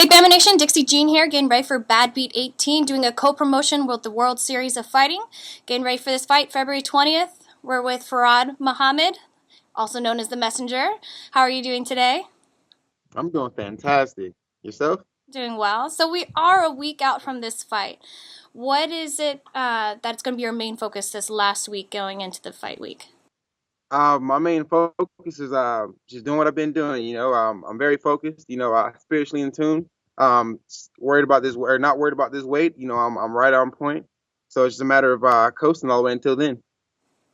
Hey Bama Nation, Dixie Jean here, getting ready for Badbeat 18, doing a co-promotion with the World Series of Fighting. Getting ready for this fight, February 20th. We're with Farad Muhammad, also known as the Messenger. How are you doing today? I'm doing fantastic. Yourself? Doing well. So we are a week out from this fight. What is it that's going to be your main focus this last week going into the fight week? My main focus is just doing what I've been doing. I'm very focused. Spiritually in tune. Worried about this or not worried about this weight. I'm right on point. So it's just a matter of coasting all the way until then.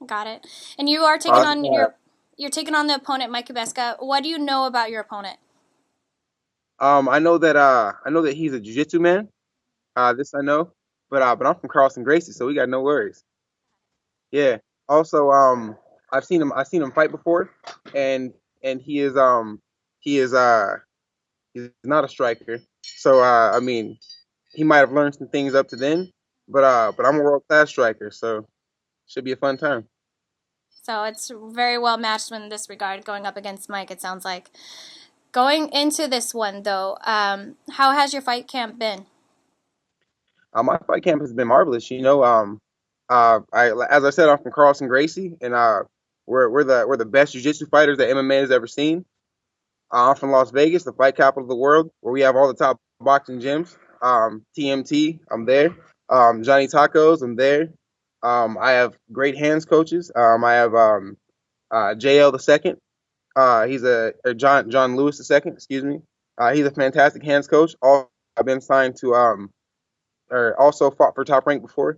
Got it. And you are taking Positive. on you're taking on the opponent, Mike Kubeska. What do you know about your opponent? I know that he's a jiu-jitsu man. This I know, but I'm from Carlson Gracie, so we got no worries. Yeah. Also, I've seen him fight before, and and he is he's not a striker. So I mean, he might have learned some things up to then, but I'm a world class striker, so should be a fun time. So it's very well matched in this regard, going up against Mike, it sounds like. Going into this one, though, how has your fight camp been? My fight camp has been marvelous. As I said, I'm from Carlson Gracie, and we're the best jiu-jitsu fighters that MMA has ever seen. I'm from Las Vegas, the fight capital of the world, where we have all the top boxing gyms. TMT, I'm there. Johnny Tacos, I'm there. I have great hands coaches. I have JL the second. He's a or John Lewis the second. Excuse me. He's a fantastic hands coach. All I've been signed to or also fought for top rank before.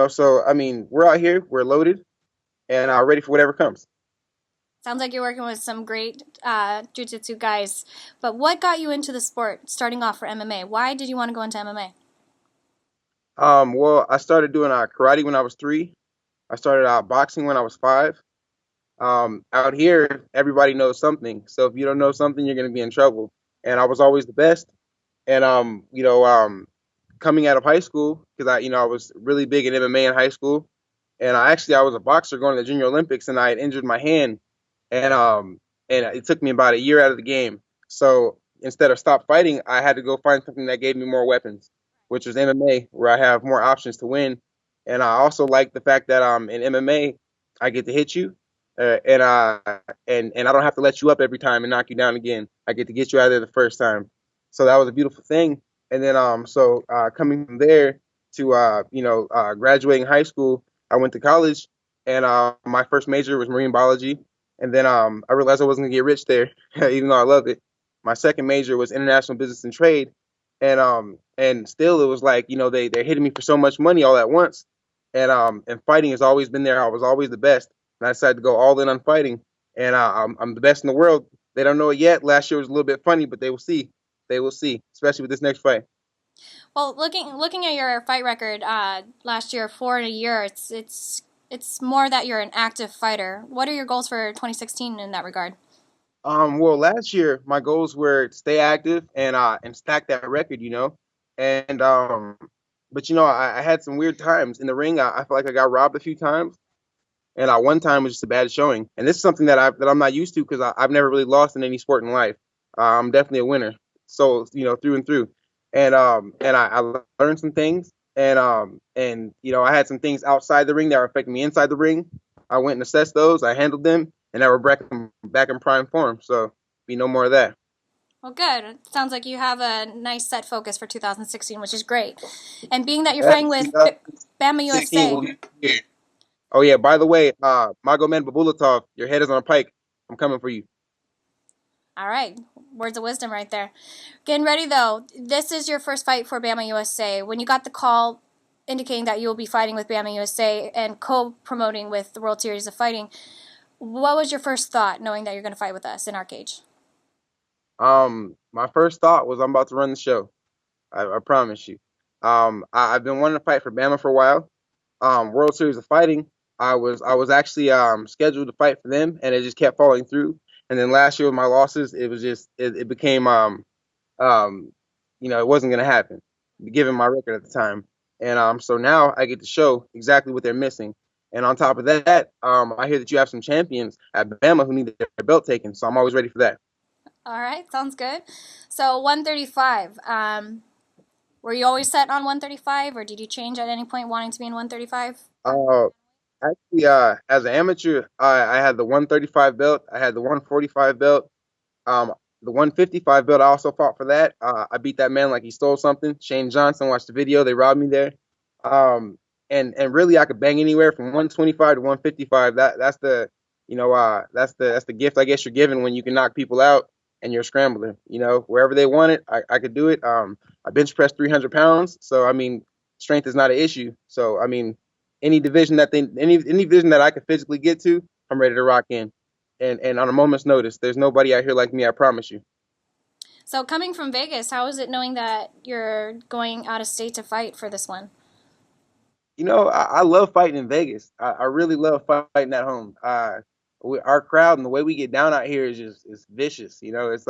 So I mean, we're out here, we're loaded, and ready for whatever comes. Sounds like you're working with some great jiu-jitsu guys. But what got you into the sport, starting off for MMA? Why did you want to go into MMA? Well, I started doing karate when I was 3. I started boxing when I was 5. Out here, everybody knows something. So if you don't know something, you're going to be in trouble. And I was always the best. And coming out of high school, because I was really big in MMA in high school, and I was a boxer going to the Junior Olympics, and I had injured my hand, and it took me about a year out of the game. So instead of stop fighting, I had to go find something that gave me more weapons, which was MMA, where I have more options to win. And I also like the fact that in MMA, I get to hit you, and and I don't have to let you up every time and knock you down again. I get to get you out of there the first time. So that was a beautiful thing. And then coming from there to graduating high school, I went to college, and my first major was marine biology. And then I realized I wasn't gonna get rich there, even though I love it. My second major was international business and trade, and still it was like they're hitting me for so much money all at once, and fighting has always been there. I was always the best, and I decided to go all in on fighting, and I'm the best in the world. They don't know it yet. Last year was a little bit funny, but they will see. They will see, especially with this next fight. Well, looking at your fight record last year, 4 in a year, it's more that you're an active fighter. What are your goals for 2016 in that regard? Well, last year my goals were to stay active and stack that record, and but I had some weird times in the ring. I felt like I got robbed a few times, and one time was just a bad showing. And this is something that I'm not used to because I've never really lost in any sport in life. I'm definitely a winner, so through and through. And I learned some things, and I had some things outside the ring that were affecting me inside the ring. I went and assessed those. I handled them, and now we're back in prime form. So be no more of that. Well, good. It sounds like you have a nice set focus for 2016, which is great. And being that you're Yeah, fighting with BAMMA 2016 will USA, be here. Oh yeah, by the way, Magomed Babulatov, your head is on a pike. I'm coming for you. all right, words of wisdom right there. Getting ready though. This is your first fight for BAMMA USA. When you got the call indicating that you will be fighting with BAMMA USA and co-promoting with the World Series of Fighting, what was your first thought knowing that you're going to fight with us in our cage? My first thought was I'm about to run the show. I promise you. I've been wanting to fight for Bama for a while. World Series of Fighting, I was actually scheduled to fight for them, and it just kept falling through. And then last year with my losses, it was just it became um it wasn't gonna happen, given my record at the time. And so now I get to show exactly what they're missing. And on top of that, I hear that you have some champions at Bama who need their belt taken, so I'm always ready for that. All right, sounds good. So 135. Were you always set on 135, or did you change at any point wanting to be in 135? Uh, Actually, as an amateur, I had the 135 belt. I had the 145 belt. Um, the 155 belt, I also fought for that. I beat that man like he stole something. Shane Johnson, watched the video. They robbed me there. Um, and really, I could bang anywhere from 125 to 155. That's the, that's the gift I guess you're given when you can knock people out and you're a scrambler. Wherever they want it, I could do it. I bench press 300 pounds, so I mean, strength is not an issue. So I mean, any division that I could physically get to, I'm ready to rock in and on a moment's notice. There's nobody out here like me, I promise you. So coming from Vegas, how is it knowing that you're going out of state to fight for this one? I love fighting in Vegas. I really love fighting at home. Our crowd and the way we get down out here is vicious. It's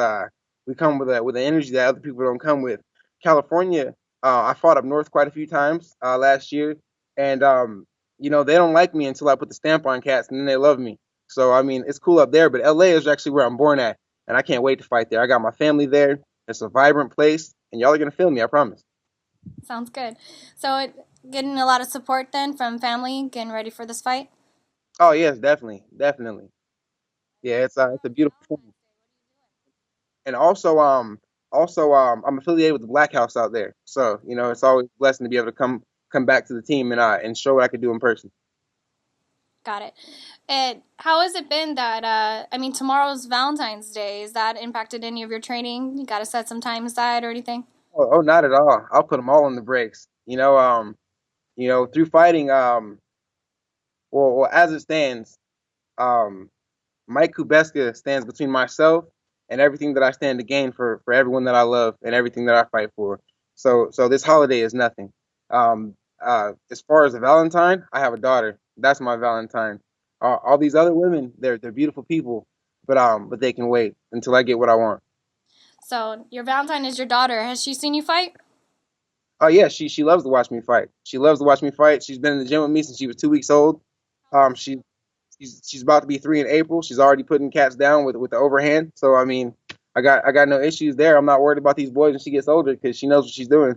we come with an energy that other people don't come with. California, I fought up north quite a few times last year, and they don't like me until I put the stamp on cats, and then they love me. So I mean, it's cool up there, but LA is actually where I'm born at, and I can't wait to fight there. I got my family there. It's a vibrant place, and y'all are gonna feel me. I promise. Sounds good. So getting a lot of support then from family, getting ready for this fight. Oh yes, definitely, definitely. Yeah, it's a beautiful thing. And also I'm affiliated with the Black House out there. So, it's always a blessing to be able to come back to the team and show what I could do in person. Got it. And how has it been that, I mean, tomorrow's Valentine's Day. Is that impacted any of your training? You got to set some time aside or anything? Oh, not at all. I'll put them all on the brakes. Through fighting, well, as it stands, um, Mike Kubeska stands between myself and everything that I stand to gain for everyone that I love and everything that I fight for. So this holiday is nothing. As far as a Valentine, I have a daughter. That's my Valentine. All these other women, they're beautiful people, but they can wait until I get what I want. So your Valentine is your daughter. Has she seen you fight? Oh yeah, she loves to watch me fight. She loves to watch me fight. She's been in the gym with me since she was 2 weeks old. Um, she she's about to be 3 in April. She's already putting cats down with the overhand. So I mean, I got no issues there. I'm not worried about these boys when she gets older because she knows what she's doing.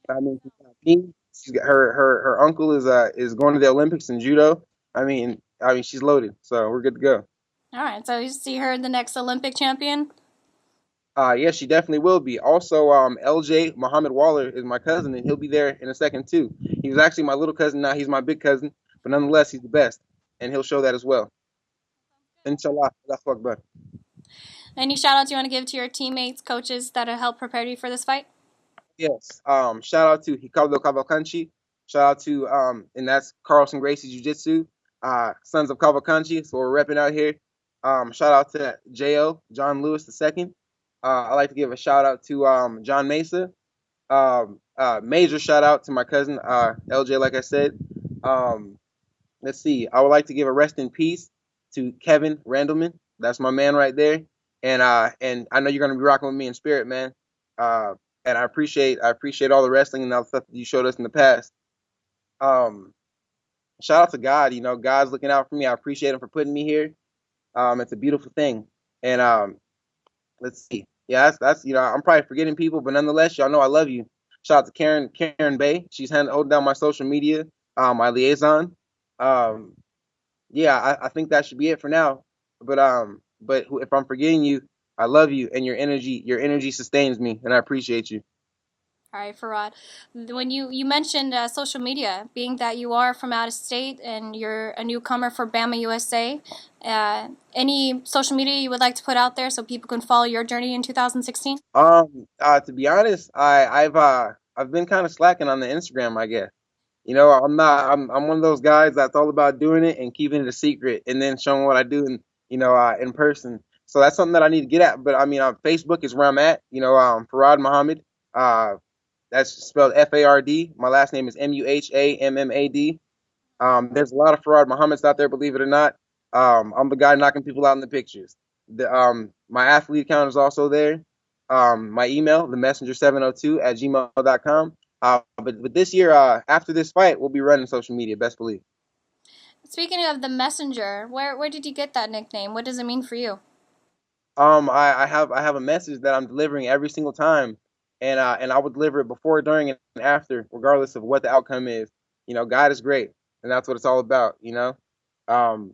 I mean, she's got me. She's got her uncle is going to the Olympics in judo. I mean she's loaded, so we're good to go. All right. So you see her the next Olympic champion? Yeah, she definitely will be. Also, LJ Muhammad Waller is my cousin, and he'll be there in a second too. He was actually my little cousin. Now he's my big cousin, but nonetheless, he's the best, and he'll show that as well. Inshallah, Allahu Akbar. Any shout outs you want to give to your teammates, coaches that have helped prepare you for this fight? Yes. Shout out to Ricardo Cavalcanti. Shout out to and that's Carlson Gracie Jiu Jitsu. Sons of Cavalcanti. So we're repping out here. Shout out to Jo John Lewis II. I like to give a shout out to John Mesa. Major shout out to my cousin LJ. Like I said. Um, let's see. I would like to give a rest in peace to Kevin Randleman. That's my man right there. And I know you're gonna be rocking with me in spirit, man. Uh, and I appreciate all the wrestling and all the stuff that you showed us in the past. Um, Shout out to God. God's looking out for me. I appreciate him for putting me here. It's a beautiful thing. And let's see. Yeah, that's I'm probably forgetting people, but nonetheless, y'all know I love you. Shout out to Karen Bay. She's holding down my social media, my liaison. Um, yeah, I think that should be it for now. But if I'm forgetting you, I love you, and your energy sustains me, and I appreciate you. All right, Farad. When you mentioned social media, being that you are from out of state and you're a newcomer for BAMMA USA, any social media you would like to put out there so people can follow your journey in 2016? To be honest, I've been kind of slacking on the Instagram, I guess. I'm not. I'm one of those guys that's all about doing it and keeping it a secret, and then showing what I do in person. So that's something that I need to get at. But I mean, Facebook is where I'm at. Farad Muhammad. Uh, that's spelled Fard. My last name is Muhammad. There's a lot of Farad Muhammads out there, believe it or not. I'm the guy knocking people out in the pictures. My athlete account is also there. My email, the messenger702 at gmail.com. But this year, after this fight, we'll be running social media. Best believe. Speaking of the messenger, where did you get that nickname? What does it mean for you? I have a message that I'm delivering every single time, and I would deliver it before, during, and after, regardless of what the outcome is. God is great, and that's what it's all about. Um,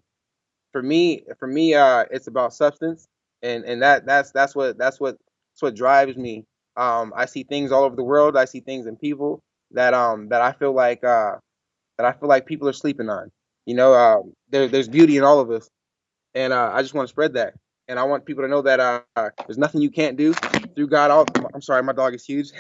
it's about substance, and that's what drives me. I see things all over the world. I see things in people that I feel like people are sleeping on. There's beauty in all of us, and I just want to spread that. And I want people to know that there's nothing you can't do through God. I'm sorry, my dog is huge.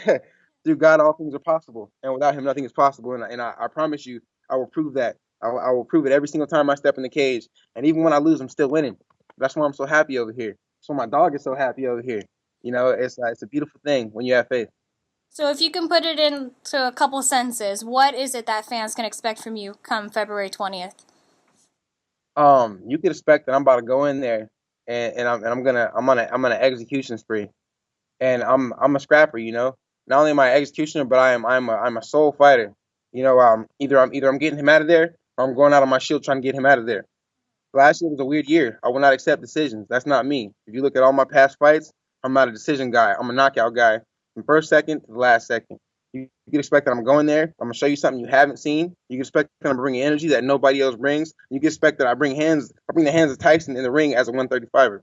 Through God, all things are possible, and without Him, nothing is possible. And I promise you, I will prove that. I will prove it every single time I step in the cage. And even when I lose, I'm still winning. That's why I'm so happy over here. That's why my dog is so happy over here. It's a beautiful thing when you have faith. So if you can put it into a couple sentences, what is it that fans can expect from you come February 20th? You could expect that I'm about to go in there, and I'm on an execution spree. And I'm a scrapper. Not only am I an executioner, but I'm a soul fighter. Either I'm getting him out of there, or I'm going out on my shield trying to get him out of there. Last year was a weird year. I will not accept decisions. That's not me. If you look at all my past fights, I'm not a decision guy. I'm a knockout guy from first second to the last second. You can expect that I'm going there. I'm gonna show you something you haven't seen. You can expect that I'm bringing energy that nobody else brings. You can expect that I bring hands. I bring the hands of Tyson in the ring as a 135er.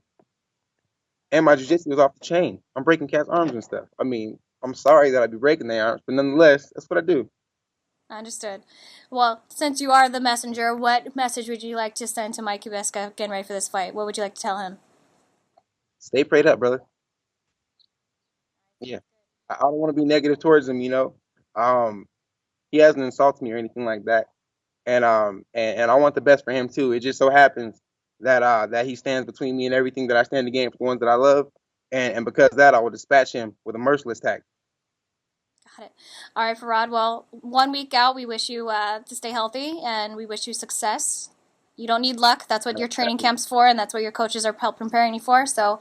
And my jiu-jitsu is off the chain. I'm breaking cats' arms and stuff. I mean, I'm sorry that I be breaking their arms, but nonetheless, that's what I do. Understood. Well, since you are the messenger, what message would you like to send to Mike Kubeska getting ready for this fight? What would you like to tell him? Stay prayed up, brother. Yeah. I don't want to be negative towards him. Um, he hasn't insulted me or anything like that. And I want the best for him too. It just so happens that he stands between me and everything that I stand to gain for the ones that I love. And because of that, I will dispatch him with a merciless attack. Got it. All right, Farad. Well, 1 week out, we wish you to stay healthy and we wish you success. You don't need luck. That's what your training camp's for, and that's what your coaches are help preparing you for. So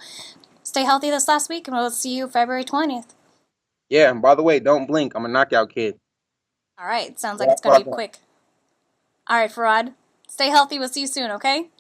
stay healthy this last week, and we'll see you February 20th. Yeah, and by the way, don't blink. I'm a knockout kid. All right. Sounds like Yeah, it's going to be quick. All right, Farad. Stay healthy. We'll see you soon, okay?